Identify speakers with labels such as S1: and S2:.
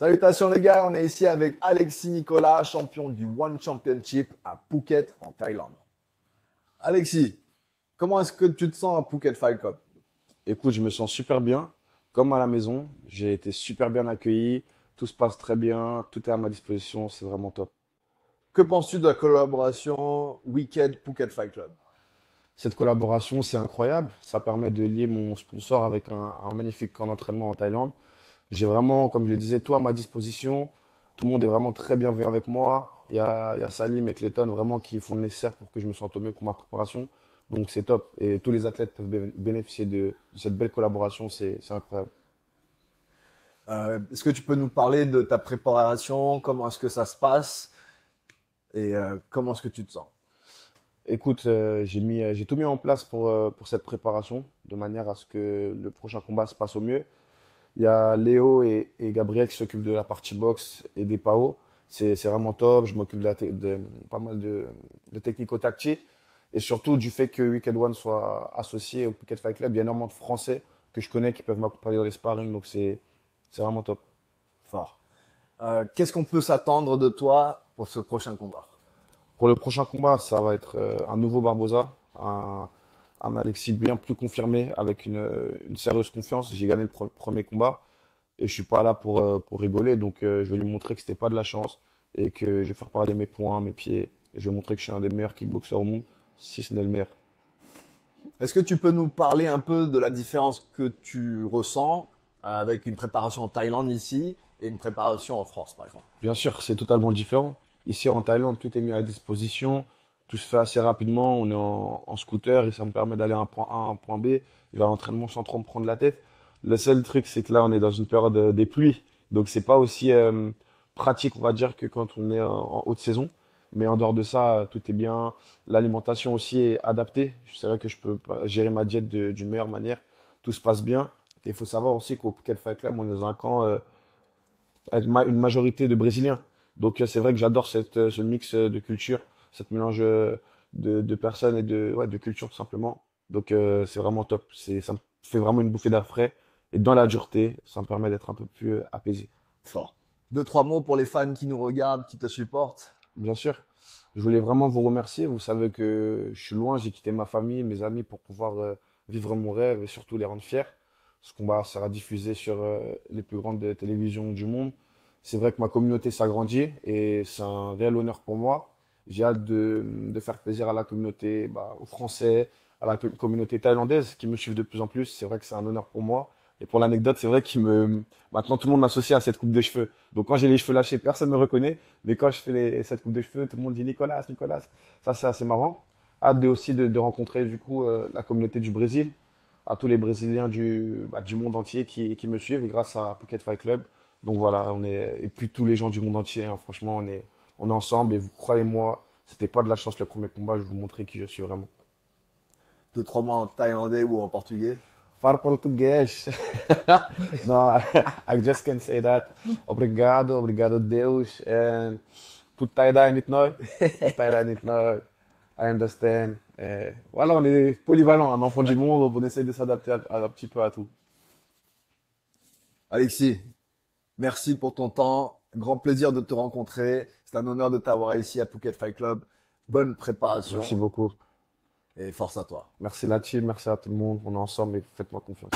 S1: Salutations les gars, on est ici avec Alexis Nicolas, champion du One Championship à Phuket en Thaïlande. Alexis, comment est-ce que tu te sens à Phuket Fight Club?
S2: Écoute, je me sens super bien, comme à la maison. J'ai été super bien accueilli. Tout se passe très bien. Tout est à ma disposition. C'est vraiment top.
S1: Que penses-tu de la collaboration Weekend Phuket Fight Club?
S2: Cette collaboration, c'est incroyable. Ça permet de lier mon sponsor avec un magnifique camp d'entraînement en Thaïlande. J'ai vraiment, comme je le disais, tout à ma disposition. Tout le monde est vraiment très bienveillant avec moi. Il y a Salim et Clayton vraiment qui font le nécessaire pour que je me sente au mieux pour ma préparation. Donc c'est top. Et tous les athlètes peuvent bénéficier de cette belle collaboration. C'est incroyable.
S1: Est-ce que tu peux nous parler de ta préparation? Comment est-ce que ça se passe? Et comment est-ce que tu te sens?
S2: Écoute, j'ai tout mis en place pour cette préparation, de manière à ce que le prochain combat se passe au mieux. Il y a Léo et Gabriel qui s'occupent de la partie boxe et des PAO. C'est vraiment top. Je m'occupe de pas mal de technico-tactique. Et surtout du fait que Wicked One soit associé au Phuket Fight Club. Il y a énormément de Français que je connais qui peuvent m'accompagner dans les sparring. Donc c'est vraiment top.
S1: Fort. Qu'est-ce qu'on peut s'attendre de toi pour ce prochain combat?
S2: Pour le prochain combat, ça va être un nouveau Barboza, un Alexis bien plus confirmé, avec une sérieuse confiance. J'ai gagné le premier combat et je suis pas là pour rigoler. Donc je vais lui montrer que c'était pas de la chance et que je vais faire parler mes poings, mes pieds. Et je vais montrer que je suis un des meilleurs kickboxers au monde, si ce n'est le meilleur.
S1: Est-ce que tu peux nous parler un peu de la différence que tu ressens avec une préparation en Thaïlande ici et une préparation en France, par exemple?
S2: Bien sûr, c'est totalement différent. Ici en Thaïlande, tout est mis à disposition. Tout se fait assez rapidement. On est en scooter et ça me permet d'aller à un point A à un point B. Je vais à l'entraînement sans trop me prendre la tête. Le seul truc, c'est que là, on est dans une période des pluies. Donc, c'est pas aussi pratique, on va dire, que quand on est en haute saison. Mais en dehors de ça, tout est bien. L'alimentation aussi est adaptée. C'est vrai que je peux gérer ma diète d'une meilleure manière. Tout se passe bien. Et il faut savoir aussi qu'au Phuket Fight Club, on est dans un camp avec une majorité de Brésiliens. Donc c'est vrai que j'adore ce mix de culture, cette mélange de personnes et ouais, de culture tout simplement. Donc c'est vraiment top. Ça me fait vraiment une bouffée d'air frais. Et dans la dureté, ça me permet d'être un peu plus apaisé.
S1: Fort. Deux, trois mots pour les fans qui nous regardent, qui te supportent.
S2: Bien sûr, je voulais vraiment vous remercier. Vous savez que je suis loin, j'ai quitté ma famille, mes amis pour pouvoir vivre mon rêve et surtout les rendre fiers. Ce combat sera diffusé sur les plus grandes télévisions du monde. C'est vrai que ma communauté s'agrandit et c'est un réel honneur pour moi. J'ai hâte de faire plaisir à la communauté, aux Français, à la communauté thaïlandaise qui me suivent de plus en plus. C'est vrai que c'est un honneur pour moi. Et pour l'anecdote, c'est vrai maintenant tout le monde m'associe à cette coupe de cheveux. Donc quand j'ai les cheveux lâchés, personne ne me reconnaît. Mais quand je fais cette coupe de cheveux, tout le monde dit Nicolas, Nicolas. Ça, c'est assez marrant. Hâte aussi de rencontrer du coup la communauté du Brésil, à tous les Brésiliens du monde entier qui me suivent grâce à Phuket Fight Club. Donc voilà, et puis tous les gens du monde entier, hein, franchement, on est ensemble et vous croyez-moi, c'était pas de la chance le premier combat, je vais vous montrer qui je suis vraiment.
S1: Deux, trois mots en thaïlandais ou en portugais.
S2: Fala português. No, I just can say that. Obrigado, obrigado Deus. And tudo tai nitnoy. Tai nitnoy. I understand. Voilà, on est polyvalent, un enfant du monde, on essaye de s'adapter un petit peu à tout.
S1: Alexis, merci pour ton temps. Grand plaisir de te rencontrer. C'est un honneur de t'avoir ici à Phuket Fight Club. Bonne préparation
S2: Merci beaucoup.
S1: et force à toi.
S2: Merci la team, merci à tout le monde. On est ensemble et faites-moi confiance.